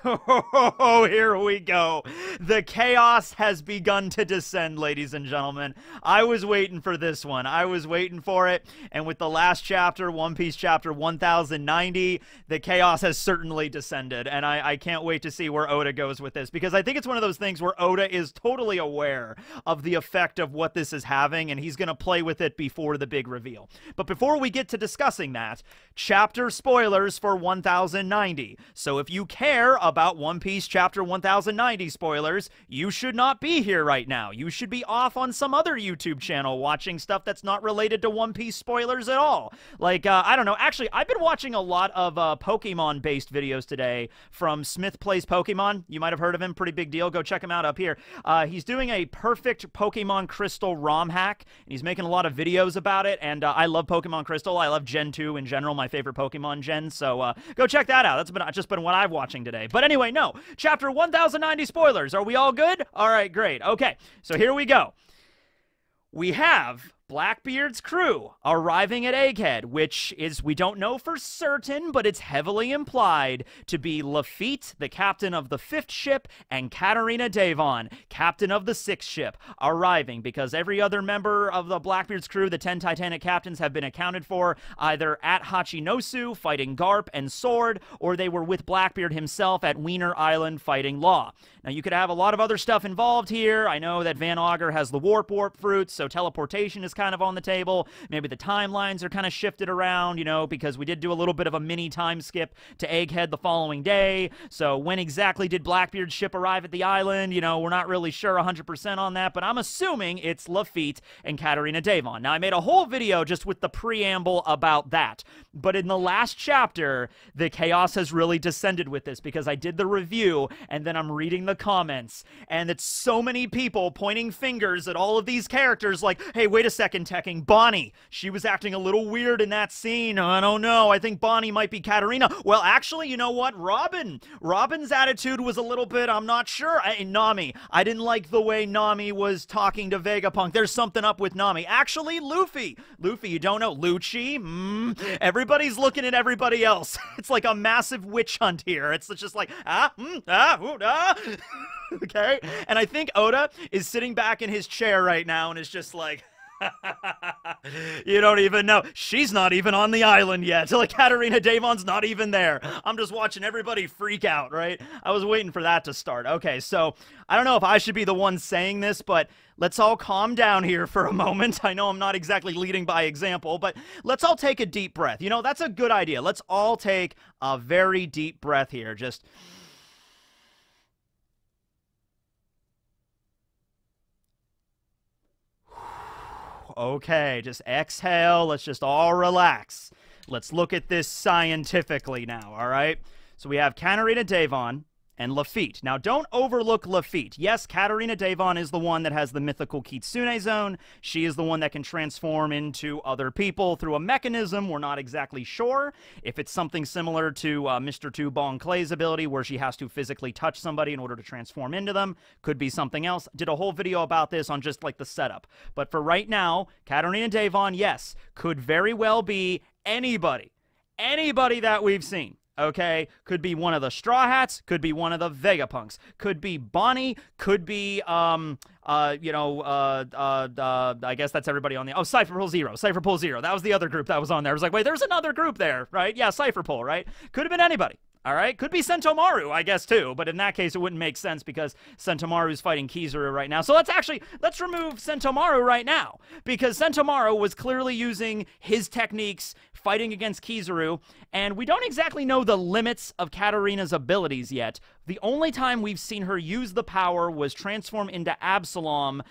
Oh, here we go. The chaos has begun to descend, ladies and gentlemen. I was waiting for this one. I was waiting for it. And with the last chapter, One Piece chapter 1090, the chaos has certainly descended. And I can't wait to see where Oda goes with this, because I think it's one of those things where Oda is totally aware of the effect of what this is having, and he's going to play with it before the big reveal. But before we get to discussing that, chapter spoilers for 1090. So if you care about One Piece chapter 1090 spoilers, you should not be here right now. You should be off on some other YouTube channel watching stuff that's not related to One Piece spoilers at all. Like, I don't know. Actually, I've been watching a lot of Pokemon-based videos today from Smith Plays Pokemon. You might have heard of him. Pretty big deal. Go check him out up here. He's doing a perfect Pokemon Crystal ROM hack, and he's making a lot of videos about it, and I love Pokemon Crystal. I love Gen 2 in general, my favorite Pokemon gen, so go check that out. That's just been what I've watching today. But anyway, no. Chapter 1090 spoilers. Are we all good? All right, great. Okay, so here we go. We have Blackbeard's crew arriving at Egghead, which is, we don't know for certain, but it's heavily implied to be Laffitte, the captain of the 5th ship, and Catarina Devon, captain of the 6th ship, arriving, because every other member of the Blackbeard's crew, the 10 Titanic captains, have been accounted for either at Hachinosu fighting Garp and Sword, or they were with Blackbeard himself at Wiener Island fighting Law. Now, you could have a lot of other stuff involved here. I know that Van Augur has the warp fruits, so teleportation is kind of on the table. Maybe the timelines are kind of shifted around, you know, because we did do a little bit of a mini time skip to Egghead the following day. So when exactly did Blackbeard's ship arrive at the island? You know, we're not really sure 100% on that, but I'm assuming it's Laffitte and Catarina Devon. Now, I made a whole video just with the preamble about that, but in the last chapter, the chaos has really descended with this, because I did the review, and then I'm reading the comments, and it's so many people pointing fingers at all of these characters like, hey, wait a second, Tekking, Bonney, she was acting a little weird in that scene. I don't know, I think Bonney might be Catarina. Well, actually, you know what? Robin's attitude was a little bit, I'm not sure. Nami, I didn't like the way Nami was talking to Vegapunk. There's something up with Nami. Actually, Luffy, you don't know. Lucci, everybody's looking at everybody else. It's like a massive witch hunt here. It's just like, okay? And I think Oda is sitting back in his chair right now and is just like, you don't even know. She's not even on the island yet. Like, Catarina Devon's not even there. I'm just watching everybody freak out, right? I was waiting for that to start. Okay, so I don't know if I should be the one saying this, but let's all calm down here for a moment. I know I'm not exactly leading by example, but let's all take a deep breath. You know, that's a good idea. Let's all take a very deep breath here. Just... okay, just exhale. Let's just all relax. Let's look at this scientifically now, all right? So we have Catarina Devon and Laffitte. Now, don't overlook Laffitte. Yes, Catarina Devon is the one that has the mythical Kitsune zone. She is the one that can transform into other people through a mechanism. We're not exactly sure if it's something similar to Mr. 2 Bon Clay's ability, where she has to physically touch somebody in order to transform into them. Could be something else. Did a whole video about this on just like the setup. But for right now, Catarina Devon, yes, could very well be anybody that we've seen. Okay, could be one of the Straw Hats, could be one of the Vegapunks, could be Bonney, could be, I guess that's everybody on the, oh, Cypherpole Zero, that was the other group that was on there. I was like, wait, there's another group there, right? Yeah, Cypherpole, right? Could have been anybody. All right, could be Sentomaru, I guess, too, but in that case, it wouldn't make sense because Sentomaru's fighting Kizaru right now. So let's remove Sentomaru right now, because Sentomaru was clearly using his techniques fighting against Kizaru, and we don't exactly know the limits of Katarina's abilities yet. The only time we've seen her use the power was transform into Absalom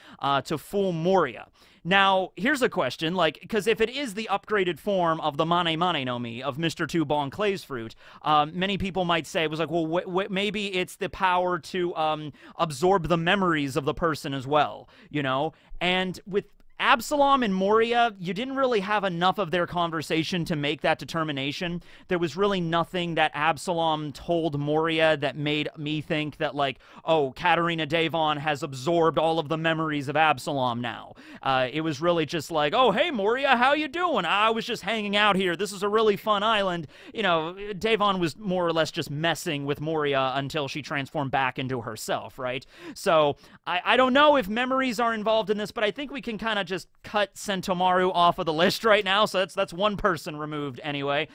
to fool Moria. Now, here's a question, like, because if it is the upgraded form of the Mane Mane no Mi of Mr. 2 Bon Clay's fruit, many people might say, it was like, well, maybe it's the power to absorb the memories of the person as well, you know? And with Absalom and Moria, you didn't really have enough of their conversation to make that determination. There was really nothing that Absalom told Moria that made me think that, like, oh, Catarina Devon has absorbed all of the memories of Absalom now. It was really just like, oh, hey, Moria, how you doing? I was just hanging out here. This is a really fun island. You know, Devon was more or less just messing with Moria until she transformed back into herself, right? So, I don't know if memories are involved in this, but I think we can kind of just cut Sentomaru off of the list right now, so that's one person removed anyway.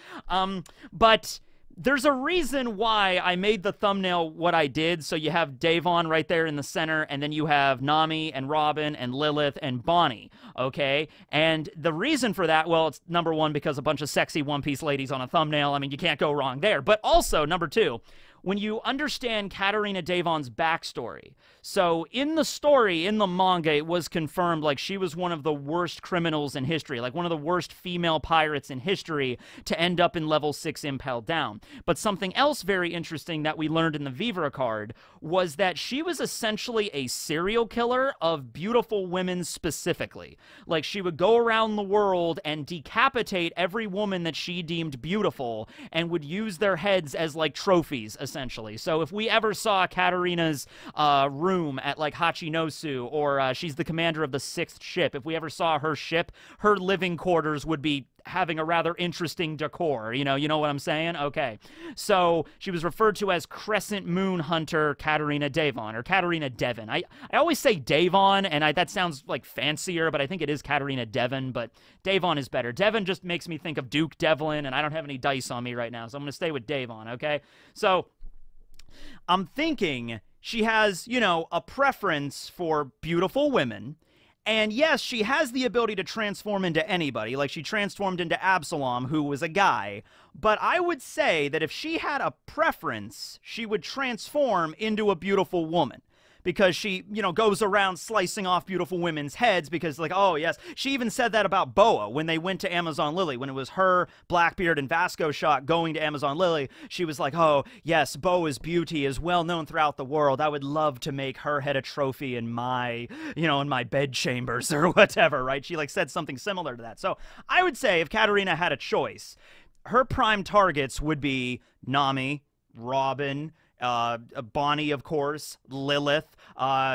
But there's a reason why I made the thumbnail what I did. So you have Devon right there in the center, and then you have Nami and Robin and Lilith and Bonney, okay? And the reason for that, well, it's number one, because a bunch of sexy One Piece ladies on a thumbnail. I mean, you can't go wrong there. But also, number two, when you understand Catarina Devon's backstory. So in the story, in the manga, it was confirmed, like, she was one of the worst criminals in history, like one of the worst female pirates in history to end up in level 6 Impel Down. But something else very interesting that we learned in the Vivre card was that she was essentially a serial killer of beautiful women specifically. Like, she would go around the world and decapitate every woman that she deemed beautiful and would use their heads as, like, trophies, essentially. So if we ever saw Catarina's room at, like, Hachinosu, or she's the commander of the 6th ship, if we ever saw her ship, her living quarters would be having a rather interesting decor. You know what I'm saying? Okay. So she was referred to as Crescent Moon Hunter Catarina Devon, or Catarina Devon. I always say Devon, and that sounds like fancier, but I think it is Catarina Devon, but Devon is better. Devon just makes me think of Duke Devlin, and I don't have any dice on me right now, so I'm going to stay with Devon, okay? So I'm thinking she has, you know, a preference for beautiful women. And yes, she has the ability to transform into anybody. Like, she transformed into Absalom, who was a guy. But I would say that if she had a preference, she would transform into a beautiful woman. Because she, you know, goes around slicing off beautiful women's heads because, like, oh, yes. She even said that about Boa when they went to Amazon Lily. When it was her, Blackbeard, and Vasco Shot going to Amazon Lily, she was like, oh, yes, Boa's beauty is well known throughout the world. I would love to make her head a trophy in my, you know, in my bed chambers or whatever, right? She, like, said something similar to that. So I would say if Catarina had a choice, her prime targets would be Nami, Robin, Bonney, of course, Lilith,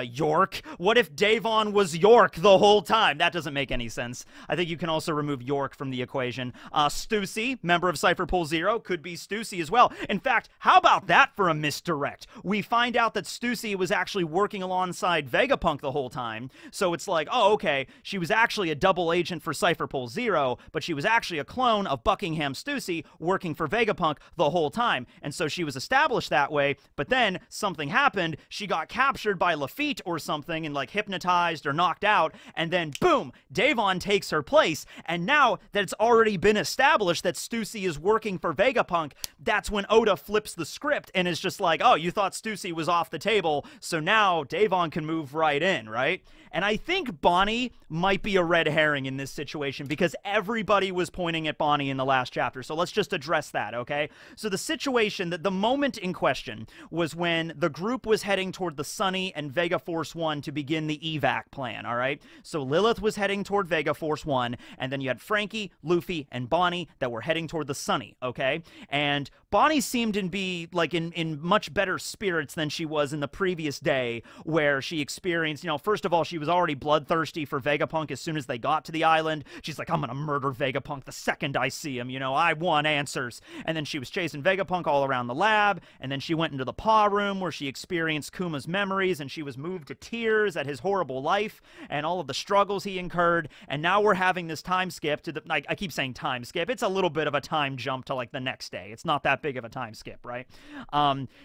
York. What if Devon was York the whole time? That doesn't make any sense. I think you can also remove York from the equation. Stussy, member of Cypher Pool Zero, could be Stussy as well. In fact, how about that for a misdirect? We find out that Stussy was actually working alongside Vegapunk the whole time, so it's like, oh, okay, she was actually a double agent for Cypher Pool Zero, but she was actually a clone of Buckingham Stussy working for Vegapunk the whole time, and so she was established that way. But then something happened. She got captured by Laffitte or something and, like, hypnotized or knocked out, and then boom, Devon takes her place. And now that it's already been established that Stussy is working for Vegapunk, that's when Oda flips the script and is just like, oh, you thought Stussy was off the table, so now Devon can move right in, right? And I think Bonney might be a red herring in this situation because everybody was pointing at Bonney in the last chapter. So let's just address that, okay? So the situation, that the moment in question was when the group was heading toward the Sunny and Vega Force 1 to begin the evac plan, all right? So Lilith was heading toward Vega Force 1, and then you had Frankie, Luffy, and Bonney that were heading toward the Sunny, okay? And Bonney seemed to be, like, in much better spirits than she was in the previous day, where she experienced, you know, first of all, she was already bloodthirsty for Vegapunk as soon as they got to the island. She's like, I'm gonna murder Vegapunk the second I see him, you know, I want answers. And then she was chasing Vegapunk all around the lab, and then she went into the paw room where she experienced Kuma's memories, and she was moved to tears at his horrible life and all of the struggles he incurred. And now we're having this time skip to the, I keep saying time skip, it's a little bit of a time jump to, like, the next day. It's not that big of a time skip, right?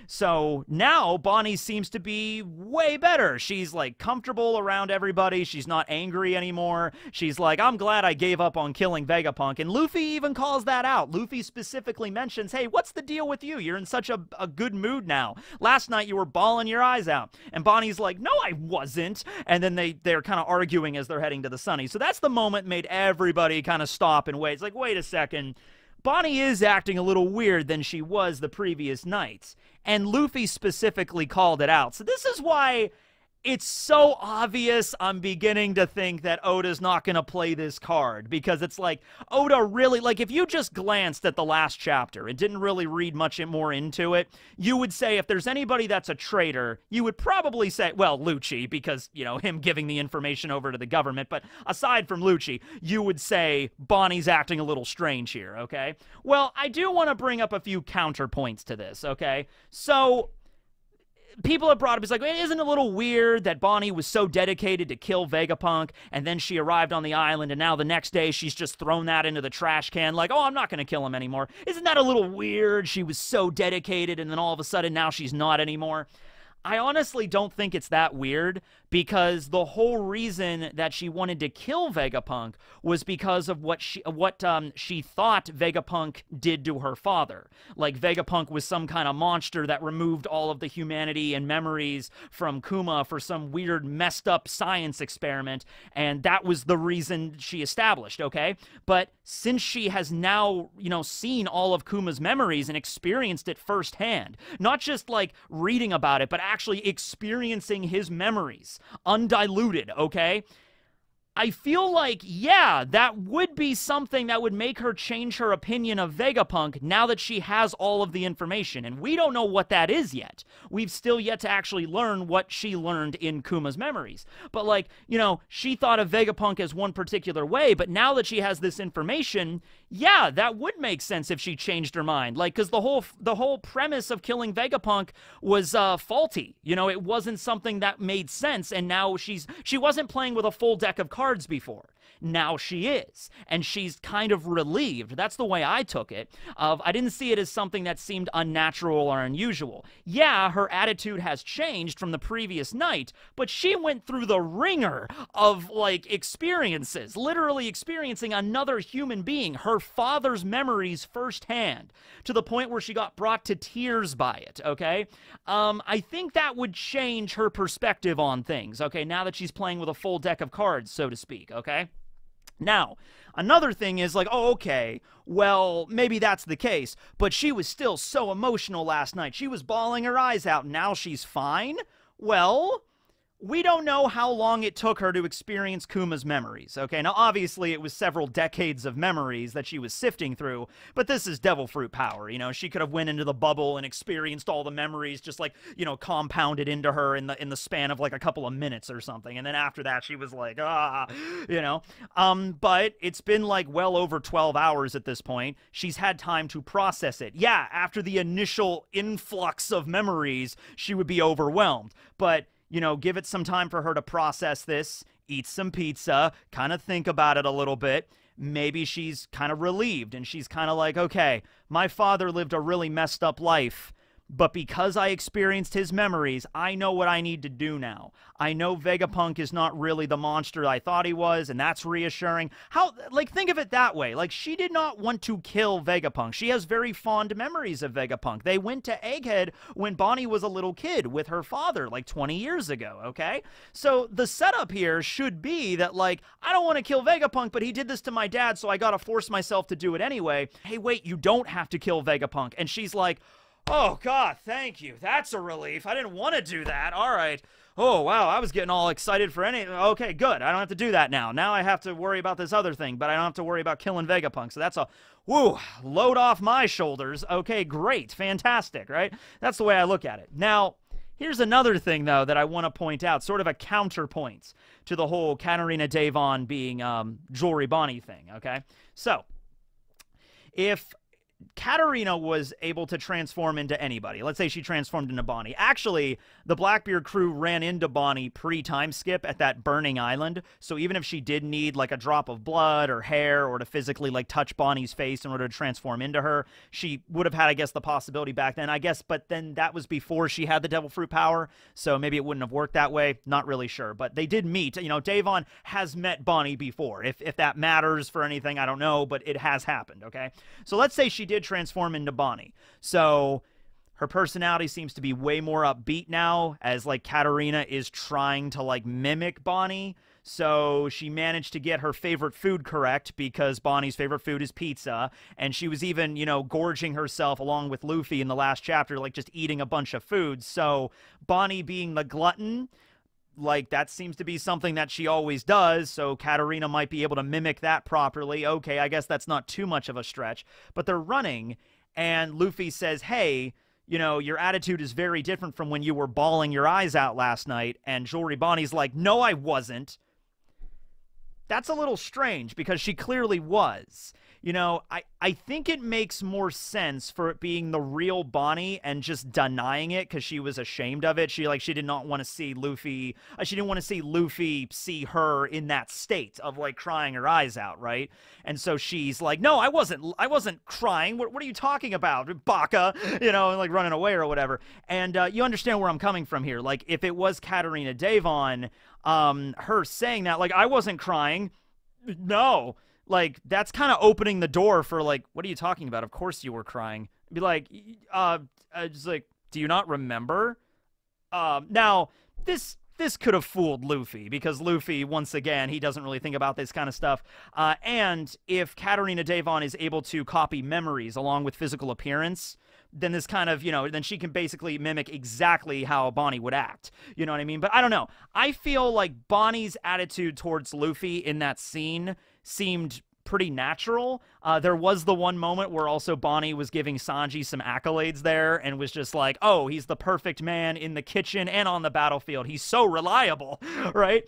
So now Bonney seems to be way better. She's, like, comfortable around everybody. She's not angry anymore. She's like, I'm glad I gave up on killing Vegapunk. And Luffy even calls that out. Luffy specifically mentions, hey, what's the deal with you? You're in such a good mood now. Last night you were bawling your eyes out. And Bonnie's like, no, I wasn't. And then they're kind of arguing as they're heading to the Sunny. So that's the moment made everybody kind of stop and wait. It's like, wait a second. Bonney is acting a little weird than she was the previous nights. And Luffy specifically called it out. So this is why it's so obvious I'm beginning to think that Oda's not going to play this card, because it's like, Oda really, like, if you just glanced at the last chapter and didn't really read much more into it, you would say if there's anybody that's a traitor, you would probably say, well, Lucci, because, you know, him giving the information over to the government, but aside from Lucci, you would say Bonney's acting a little strange here, okay? Well, I do want to bring up a few counterpoints to this, okay? So people have brought up, it's like, isn't it a little weird that Bonney was so dedicated to kill Vegapunk, and then she arrived on the island, and now the next day she's just thrown that into the trash can, like, oh, I'm not going to kill him anymore. Isn't that a little weird? She was so dedicated, and then all of a sudden now she's not anymore. I honestly don't think it's that weird, because the whole reason that she wanted to kill Vegapunk was because of what she thought Vegapunk did to her father. Like, Vegapunk was some kind of monster that removed all of the humanity and memories from Kuma for some weird messed up science experiment, and that was the reason she established, okay? But since she has now, you know, seen all of Kuma's memories and experienced it firsthand, not just like reading about it, but actually experiencing his memories, undiluted, okay? I feel like, yeah, that would be something that would make her change her opinion of Vegapunk now that she has all of the information. And we don't know what that is yet. We've still yet to actually learn what she learned in Kuma's memories. But, like, you know, she thought of Vegapunk as one particular way, but now that she has this information, yeah, that would make sense if she changed her mind. Like, because the whole premise of killing Vegapunk was faulty. You know, it wasn't something that made sense, and now she wasn't playing with a full deck of cards before. Now she is, and she's kind of relieved. That's the way I took it. I didn't see it as something that seemed unnatural or unusual. Yeah, her attitude has changed from the previous night, but she went through the ringer of, like, experiences, literally experiencing another human being, her father's memories firsthand, to the point where she got brought to tears by it, okay? I think that would change her perspective on things, okay, now that she's playing with a full deck of cards, so to speak, okay? Now, another thing is like, oh, okay, well, maybe that's the case, but she was still so emotional last night. She was bawling her eyes out. Now she's fine? Well, we don't know how long it took her to experience Kuma's memories, okay? Now, obviously, it was several decades of memories that she was sifting through, but this is devil fruit power, you know? She could have went into the bubble and experienced all the memories just, like, you know, compounded into her in the span of, like, a couple of minutes or something, and then after that, she was like, you know? But it's been, like, well over 12 hours at this point. She's had time to process it. Yeah, after the initial influx of memories, she would be overwhelmed, but you know, give it some time for her to process this, eat some pizza, kind of think about it a little bit. Maybe she's kind of relieved, and she's kind of like, okay, my father lived a really messed up life, but because I experienced his memories, I know what I need to do now. I know Vegapunk is not really the monster I thought he was, and that's reassuring. How, like, think of it that way. Like, she did not want to kill Vegapunk. She has very fond memories of Vegapunk. They went to Egghead when Bonney was a little kid with her father, like 20 years ago, okay? So the setup here should be that, like, I don't want to kill Vegapunk, but he did this to my dad, so I gotta force myself to do it anyway. Hey, wait, you don't have to kill Vegapunk. And she's like, oh, God, thank you. That's a relief. I didn't want to do that. All right. Oh, wow, I was getting all excited for anything. Okay, good. I don't have to do that now. Now I have to worry about this other thing, but I don't have to worry about killing Vegapunk. So that's a, woo, load off my shoulders. Okay, great. Fantastic, right? That's the way I look at it. Now, here's another thing, though, that I want to point out, sort of a counterpoint to the whole Catarina Devon being Jewelry Bonney thing, okay? So, if Catarina was able to transform into anybody. Let's say she transformed into Bonney. Actually, the Blackbeard crew ran into Bonney pre-time skip at that burning island, so even if she did need, like, a drop of blood or hair or to physically, like, touch Bonnie's face in order to transform into her, she would have had, I guess, the possibility back then, I guess, but then that was before she had the Devil Fruit power, so maybe it wouldn't have worked that way. Not really sure, but they did meet. You know, Devon has met Bonney before. If that matters for anything, I don't know, but it has happened, okay? So let's say she did transform into Bonney. So her personality seems to be way more upbeat now, as, like, Catarina is trying to, like, mimic Bonney. So she managed to get her favorite food correct, because Bonnie's favorite food is pizza, and she was even, you know, gorging herself along with Luffy in the last chapter, like, just eating a bunch of food. So Bonney, being the glutton, like that seems to be something that she always does, so Catarina might be able to mimic that properly. Okay, I guess that's not too much of a stretch. But they're running, and Luffy says, hey, you know, your attitude is very different from when you were bawling your eyes out last night. And Jewelry Bonnie's like, no, I wasn't. That's a little strange because she clearly was. You know, I think it makes more sense for it being the real Bonney and just denying it because she was ashamed of it. She did not want to see Luffy. She didn't want to see Luffy see her in that state of like crying her eyes out, right? And so she's like, no, I wasn't crying. What are you talking about, Baka? You know, and like running away or whatever. And you understand where I'm coming from here. Like if it was Catarina Devon, her saying that, like, I wasn't crying. No. Like, that's kind of opening the door for, like, what are you talking about? Of course you were crying. Be like, just like, do you not remember? Now, this could have fooled Luffy, because Luffy, once again, he doesn't really think about this kind of stuff. And if Catarina Devon is able to copy memories along with physical appearance, then this kind of, you know, then she can basically mimic exactly how Bonney would act. You know what I mean? But I don't know. I feel like Bonnie's attitude towards Luffy in that scene seemed pretty natural. There was the one moment where also Bonney was giving Sanji some accolades there and was just like, oh, he's the perfect man in the kitchen and on the battlefield. He's so reliable, right?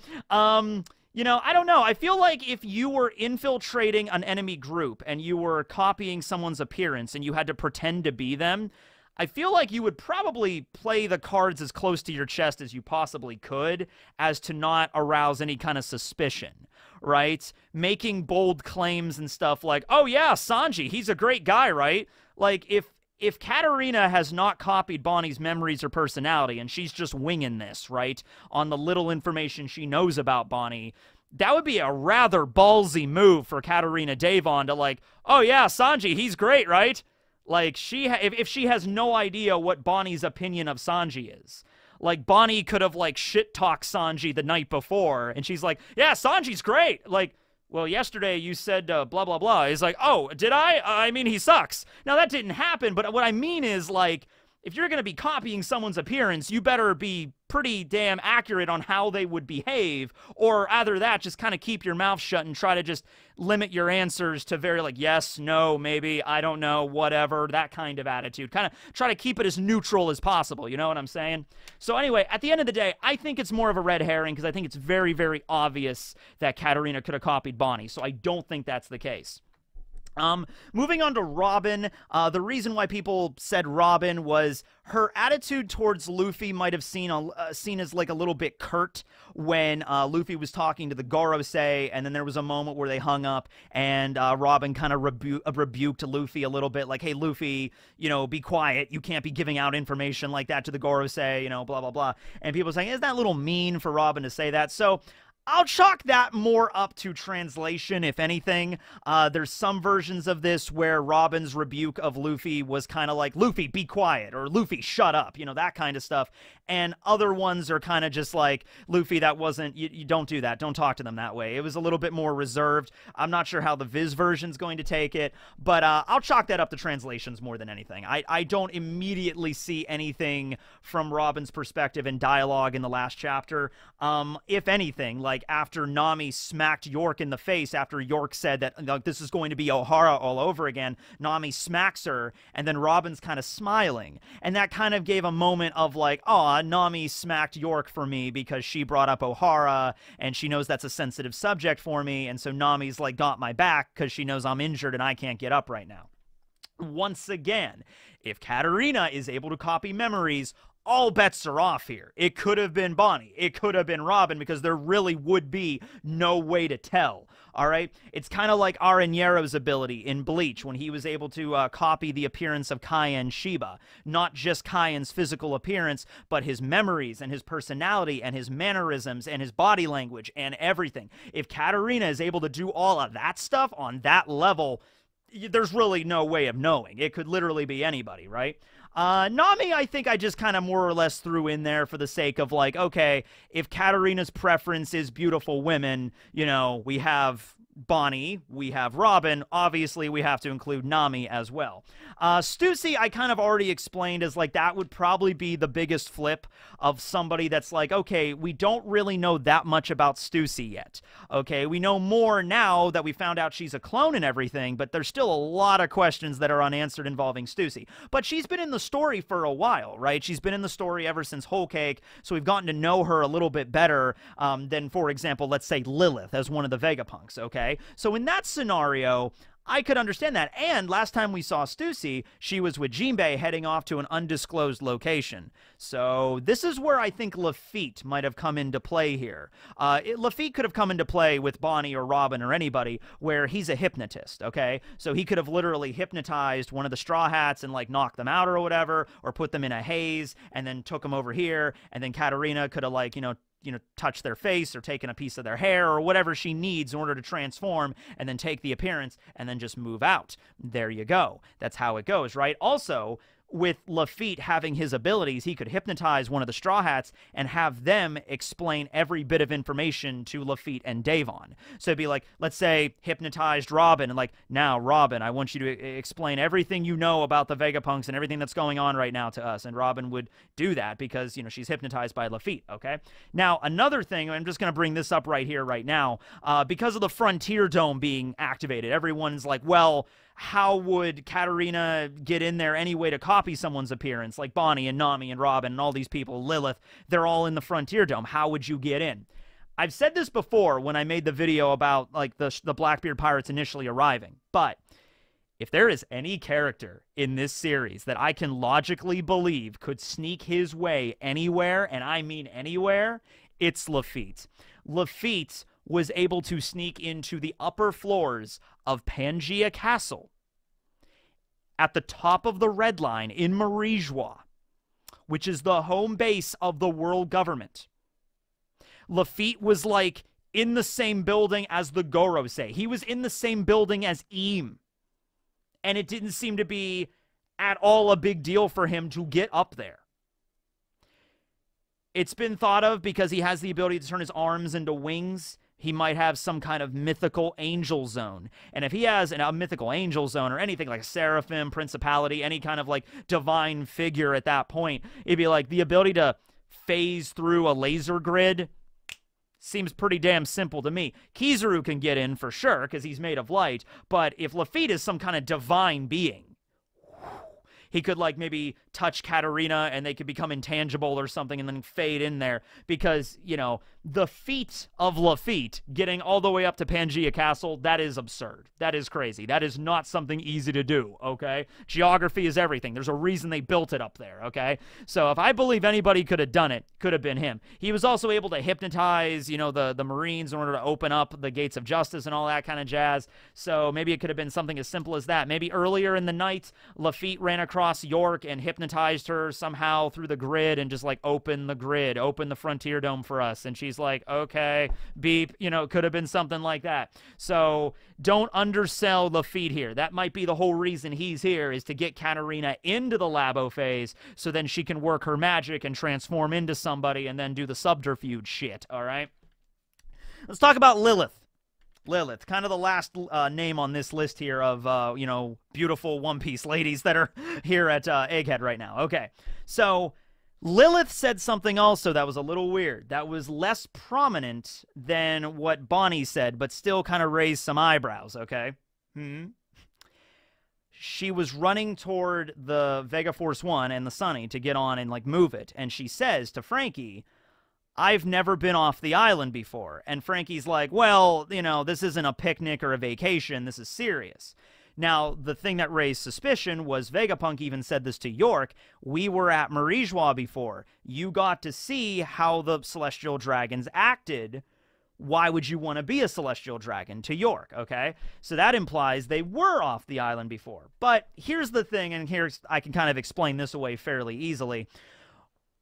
You know, I don't know. I feel like if you were infiltrating an enemy group and you were copying someone's appearance and you had to pretend to be them, I feel like you would probably play the cards as close to your chest as you possibly could as to not arouse any kind of suspicion, right? Making bold claims and stuff like, oh yeah, Sanji, he's a great guy, right? Like, if Catarina has not copied Bonnie's memories or personality and she's just winging this, right, on the little information she knows about Bonney, that would be a rather ballsy move for Catarina Devon to like, oh yeah, Sanji, he's great, right? Like, if she has no idea what Bonnie's opinion of Sanji is. Like, Bonney could have, like, shit-talked Sanji the night before, and she's like, yeah, Sanji's great. Like, well, yesterday you said blah, blah, blah. He's like, oh, did I? I mean, he sucks. Now, that didn't happen, but what I mean is, like, if you're going to be copying someone's appearance, you better be pretty damn accurate on how they would behave, or either that, just kind of keep your mouth shut and try to just limit your answers to very like, yes, no, maybe, I don't know, whatever, that kind of attitude. Kind of try to keep it as neutral as possible, you know what I'm saying? So anyway, at the end of the day, I think it's more of a red herring because I think it's very, very obvious that Catarina could have copied Bonney, so I don't think that's the case. Moving on to Robin, the reason why people said Robin was her attitude towards Luffy might have seen as like a little bit curt when Luffy was talking to the Gorosei, and then there was a moment where they hung up, and Robin kind of rebuked Luffy a little bit, like, hey, Luffy, you know, be quiet, you can't be giving out information like that to the Gorosei, you know, blah, blah, blah. And people saying, isn't that a little mean for Robin to say that? So I'll chalk that more up to translation, if anything. There's some versions of this where Robin's rebuke of Luffy was kind of like, Luffy, be quiet, or Luffy, shut up, you know, that kind of stuff. And other ones are kind of just like, Luffy, that wasn't, you don't do that, don't talk to them that way. It was a little bit more reserved. I'm not sure how the Viz version's going to take it, but I'll chalk that up to translations more than anything. I don't immediately see anything from Robin's perspective in dialogue in the last chapter. If anything, like, after Nami smacked York in the face after York said that, like, this is going to be Ohara all over again, Nami smacks her, and then Robin's kind of smiling. And that kind of gave a moment of like, aw, Nami smacked York for me because she brought up Ohara, and she knows that's a sensitive subject for me, and so Nami's like got my back because she knows I'm injured and I can't get up right now. Once again, if Catarina is able to copy memories, all bets are off here. It could have been Bonney. It could have been Robin, because there really would be no way to tell. All right? It's kind of like Aranyero's ability in Bleach when he was able to copy the appearance of Kai and Shiba. Not just Kaien's physical appearance, but his memories and his personality and his mannerisms and his body language and everything. If Catarina is able to do all of that stuff on that level, there's really no way of knowing. It could literally be anybody, right? Nami, I think I just kind of more or less threw in there for the sake of like, okay, if Katarina's preference is beautiful women, you know, we have Bonney, we have Robin. Obviously, we have to include Nami as well. Stussy, I kind of already explained as like that would probably be the biggest flip of somebody that's like, okay, we don't really know that much about Stussy yet. Okay, we know more now that we found out she's a clone and everything, but there's still a lot of questions that are unanswered involving Stussy. But she's been in the story for a while, right? She's been in the story ever since Whole Cake, so we've gotten to know her a little bit better than, for example, let's say Lilith as one of the Vegapunks, okay? So in that scenario, I could understand that. And last time we saw Stussy, she was with Jinbei heading off to an undisclosed location. So this is where I think Laffitte might have come into play here. Laffitte could have come into play with Bonney or Robin or anybody where he's a hypnotist, okay? So he could have literally hypnotized one of the Straw Hats and like knocked them out or whatever, or put them in a haze and then took them over here. And then Catarina could have like, you know, touch their face or taken a piece of their hair or whatever she needs in order to transform and then take the appearance and then just move out. There you go. That's how it goes, right? Also, with Laffitte having his abilities, he could hypnotize one of the Straw Hats and have them explain every bit of information to Laffitte and Devon. So it'd be like, let's say, hypnotized Robin, and like, now, Robin, I want you to explain everything you know about the Vegapunks and everything that's going on right now to us. And Robin would do that because, you know, she's hypnotized by Laffitte, okay? Now, another thing, I'm just going to bring this up right here, right now, because of the Frontier Dome being activated, everyone's like, well, how would Catarina get in there anyway to copy someone's appearance? Like Bonney and Nami and Robin and all these people, Lilith, they're all in the Frontier Dome. How would you get in? I've said this before when I made the video about like the Blackbeard pirates initially arriving, but if there is any character in this series that I can logically believe could sneak his way anywhere, and I mean anywhere, it's Laffitte. Laffitte was able to sneak into the upper floors of Pangea Castle at the top of the Red Line in Marijois, which is the home base of the world government. Laffitte was like in the same building as the Gorosei. He was in the same building as Eam. And it didn't seem to be at all a big deal for him to get up there. It's been thought of because he has the ability to turn his arms into wings. He might have some kind of mythical angel zone. And if he has a mythical angel zone or anything like a seraphim, principality, any kind of like divine figure at that point, it'd be like the ability to phase through a laser grid seems pretty damn simple to me. Kizaru can get in for sure because he's made of light, but if Laffitte is some kind of divine being, he could like maybe touch Catarina and they could become intangible or something and then fade in there because, you know, the feat of Laffitte getting all the way up to Pangea Castle, that is absurd. That is crazy. That is not something easy to do, okay? Geography is everything. There's a reason they built it up there, okay? So if I believe anybody could have done it, could have been him. He was also able to hypnotize, you know, the Marines in order to open up the gates of justice and all that kind of jazz. So maybe it could have been something as simple as that. Maybe earlier in the night, Laffitte ran across York and hypnotized her somehow through the grid and just like open the grid, open the Frontier Dome for us. And she's like, okay, beep, you know, it could have been something like that. So don't undersell Laffitte here. That might be the whole reason he's here, is to get Catarina into the Labo phase so then she can work her magic and transform into somebody and then do the subterfuge shit, all right? Let's talk about Lilith. Lilith, kind of the last name on this list here of, you know, beautiful One Piece ladies that are here at Egghead right now. Okay, so Lilith said something also that was a little weird. That was less prominent than what Bonney said, but still kind of raised some eyebrows, okay? She was running toward the Vega Force 1 and the Sunny to get on and, like, move it. And she says to Frankie, I've never been off the island before. And Frankie's like, well, you know, this isn't a picnic or a vacation. This is serious. Now, the thing that raised suspicion was Vegapunk even said this to York. We were at Marijois before. You got to see how the Celestial Dragons acted. Why would you want to be a Celestial Dragon? To York, okay? So that implies they were off the island before. But here's the thing, and here I can kind of explain this away fairly easily.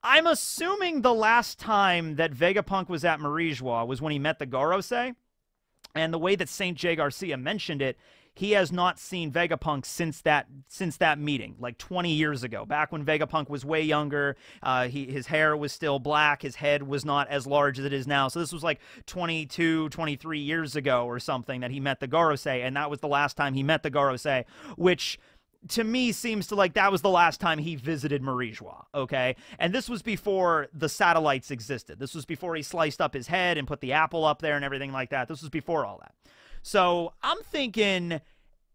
I'm assuming the last time that Vegapunk was at Marijois was when he met the Gorosei. And the way that St. J. Garcia mentioned it, he has not seen Vegapunk since that meeting, like 20 years ago, back when Vegapunk was way younger. His hair was still black, his head was not as large as it is now. So this was like 22, 23 years ago or something that he met the Gorosei, and that was the last time he met the Gorosei, which to me seems to like that was the last time he visited Marijois, okay? And this was before the satellites existed. This was before he sliced up his head and put the apple up there and everything like that. This was before all that. So I'm thinking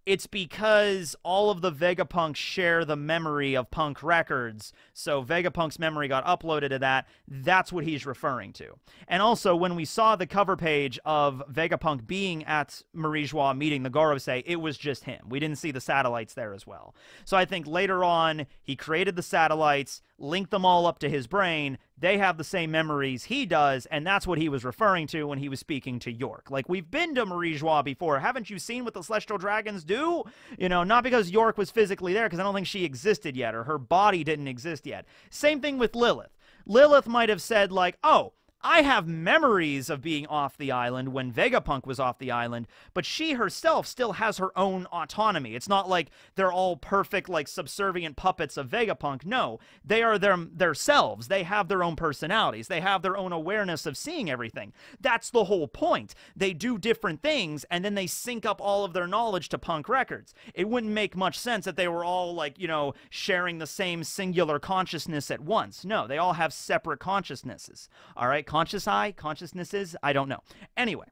it's because all of the Vegapunks share the memory of Punk Records, so Vegapunk's memory got uploaded to that. That's what he's referring to. And also, when we saw the cover page of Vegapunk being at Marijois meeting the Gorosei, it was just him. We didn't see the satellites there as well. So I think later on, he created the satellites, linked them all up to his brain. They have the same memories he does, and that's what he was referring to when he was speaking to York. Like, we've been to Marijois before. Haven't you seen what the Celestial Dragons do? You know, not because York was physically there, because I don't think she existed yet, or her body didn't exist yet. Same thing with Lilith. Lilith might have said, like, oh, I have memories of being off the island when Vegapunk was off the island, but she herself still has her own autonomy. It's not like they're all perfect, like, subservient puppets of Vegapunk. No, they are themselves. They have their own personalities. They have their own awareness of seeing everything. That's the whole point. They do different things, and then they sync up all of their knowledge to Punk Records. It wouldn't make much sense that they were all, like, you know, sharing the same singular consciousness at once. No, they all have separate consciousnesses. All right? Consciousnesses, I don't know. Anyway,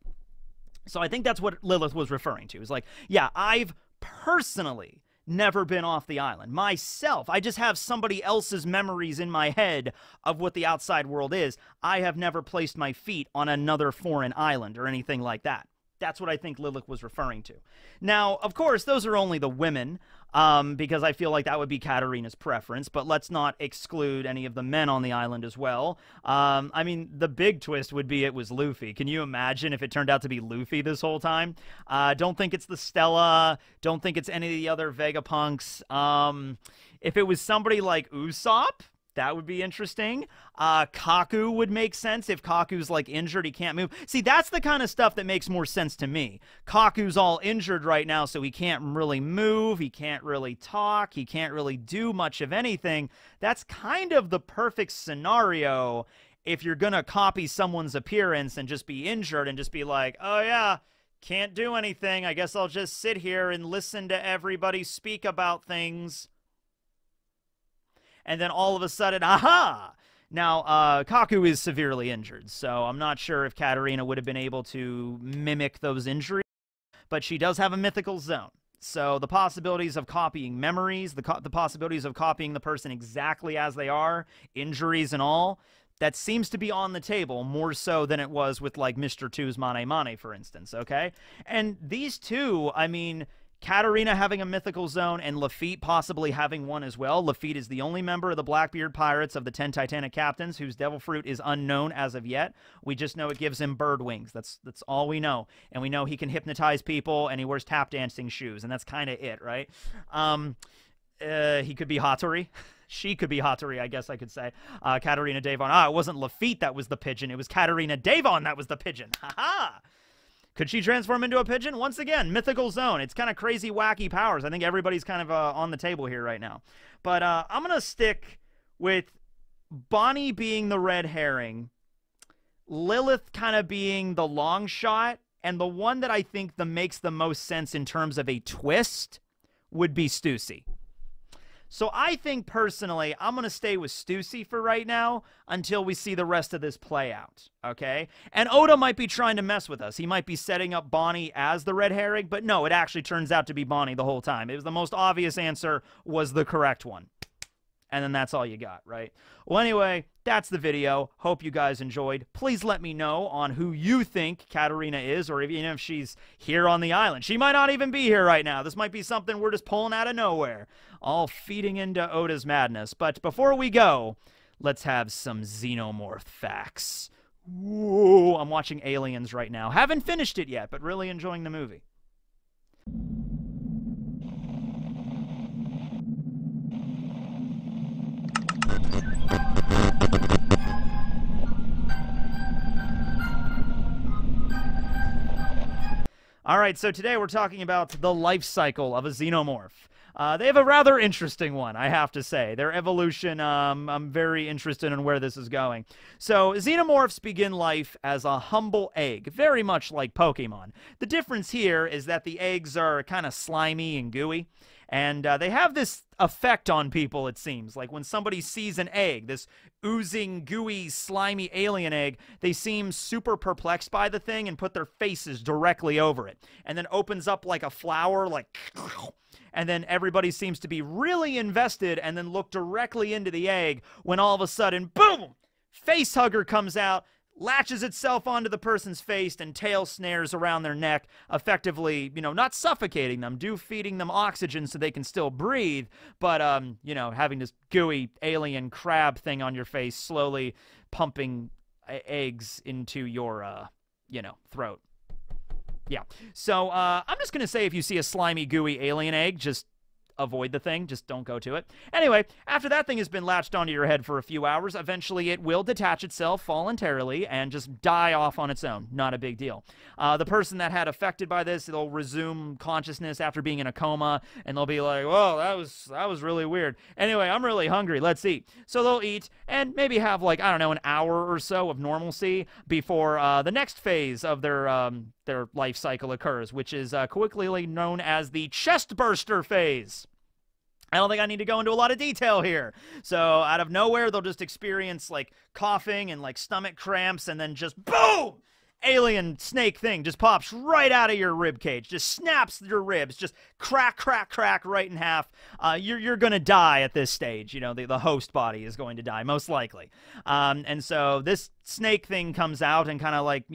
so I think that's what Lilith was referring to. It's like, yeah, I've personally never been off the island. Myself, I just have somebody else's memories in my head of what the outside world is. I have never placed my feet on another foreign island or anything like that. That's what I think Lilith was referring to. Now, of course, those are only the women, because I feel like that would be Catarina's preference, but let's not exclude any of the men on the island as well. I mean, the big twist would be it was Luffy. Can you imagine if it turned out to be Luffy this whole time? Don't think it's the Stella. Don't think it's any of the other Vegapunks. If it was somebody like Usopp, that would be interesting. Kaku would make sense if Kaku's, like, injured, he can't move. See, that's the kind of stuff that makes more sense to me. Kaku's all injured right now, so he can't really move, he can't really talk, he can't really do much of anything. That's kind of the perfect scenario if you're gonna copy someone's appearance and just be injured and just be like, oh yeah, can't do anything, I guess I'll just sit here and listen to everybody speak about things. And then all of a sudden, aha! Now, Kaku is severely injured, so I'm not sure if Catarina would have been able to mimic those injuries, but she does have a mythical zone. So the possibilities of copying memories, the possibilities of copying the person exactly as they are, injuries and all, that seems to be on the table more so than it was with, like, Mr. 2's Mane Mane, for instance, okay? And these two, I mean, Catarina having a mythical zone and Laffitte possibly having one as well. Laffitte is the only member of the Blackbeard Pirates of the 10 Titanic Captains whose Devil Fruit is unknown as of yet. We just know it gives him bird wings. That's all we know. And we know he can hypnotize people and he wears tap dancing shoes, and that's kind of it, right? He could be Hattori. She could be Hattori, I guess I could say. Catarina Devon. It wasn't Laffitte that was the pigeon. It was Catarina Devon that was the pigeon. Ha-ha! Could she transform into a pigeon? Once again, mythical zone. It's kind of crazy, wacky powers. I think everybody's kind of on the table here right now. But I'm going to stick with Bonney being the red herring, Lilith kind of being the long shot, and the one that I think makes the most sense in terms of a twist would be Stussy. So I think, personally, I'm going to stay with Stussy for right now until we see the rest of this play out, okay? And Oda might be trying to mess with us. He might be setting up Bonney as the red herring, but no, it actually turns out to be Bonney the whole time. It was the most obvious answer was the correct one. And then that's all you got, right? Well, anyway, that's the video. Hope you guys enjoyed. Please let me know on who you think Catarina is, or even if she's here on the island. She might not even be here right now. This might be something we're just pulling out of nowhere, all feeding into Oda's madness. But before we go, let's have some Xenomorph facts. Whoa, I'm watching Aliens right now. Haven't finished it yet, but really enjoying the movie. All right, so today we're talking about the life cycle of a xenomorph. They have a rather interesting one, I have to say. Their evolution, I'm very interested in where this is going. So, xenomorphs begin life as a humble egg, very much like Pokemon. The difference here is that the eggs are kind of slimy and gooey, and they have this effect on people, it seems. Like when somebody sees an egg, this oozing, gooey, slimy alien egg, they seem super perplexed by the thing and put their faces directly over it. And then opens up like a flower, like... And then everybody seems to be really invested and then look directly into the egg when all of a sudden, boom! Facehugger comes out, latches itself onto the person's face, and tail snares around their neck, effectively, not suffocating them, feeding them oxygen so they can still breathe, but, having this gooey alien crab thing on your face, slowly pumping eggs into your, throat. Yeah, so I'm just going to say if you see a slimy, gooey alien egg, just avoid the thing. Just don't go to it. Anyway, after that thing has been latched onto your head for a few hours, eventually it will detach itself voluntarily and just die off on its own. Not a big deal. The person that had affected by this, they'll resume consciousness after being in a coma, and they'll be like, whoa, that was really weird. Anyway, I'm really hungry. Let's eat. So they'll eat and maybe have, like, I don't know, an hour or so of normalcy before the next phase of their life cycle occurs, which is colloquially known as the chest burster phase. I don't think I need to go into a lot of detail here. So out of nowhere, they'll just experience like coughing and like stomach cramps, and then just boom! Alien snake thing just pops right out of your rib cage, just snaps your ribs, just crack, crack, crack right in half. You're gonna die at this stage. The host body is going to die, most likely. And so this snake thing comes out and kind of like,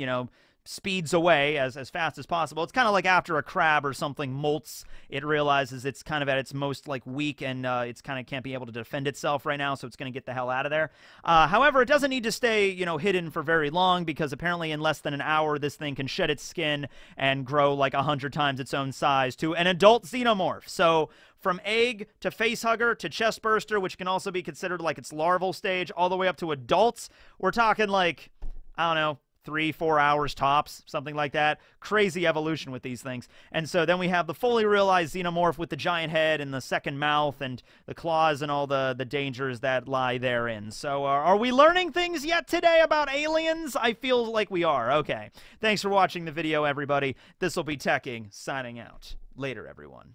speeds away as fast as possible. It's kind of like after a crab or something molts, it realizes it's kind of at its most like weak, and it's kind of can't be able to defend itself right now, so it's going to get the hell out of there. However, it doesn't need to stay, hidden for very long, because apparently in less than an hour, this thing can shed its skin and grow like 100 times its own size to an adult xenomorph. So from egg to facehugger to chestburster, which can also be considered like its larval stage, all the way up to adults, we're talking like, I don't know, 3-4 hours tops, something like that. Crazy evolution with these things. And so then we have the fully realized xenomorph with the giant head and the second mouth and the claws and all the dangers that lie therein. So are we learning things yet today about aliens? I feel like we are. Okay. Thanks for watching the video, everybody. This will be Teching, signing out. Later, everyone.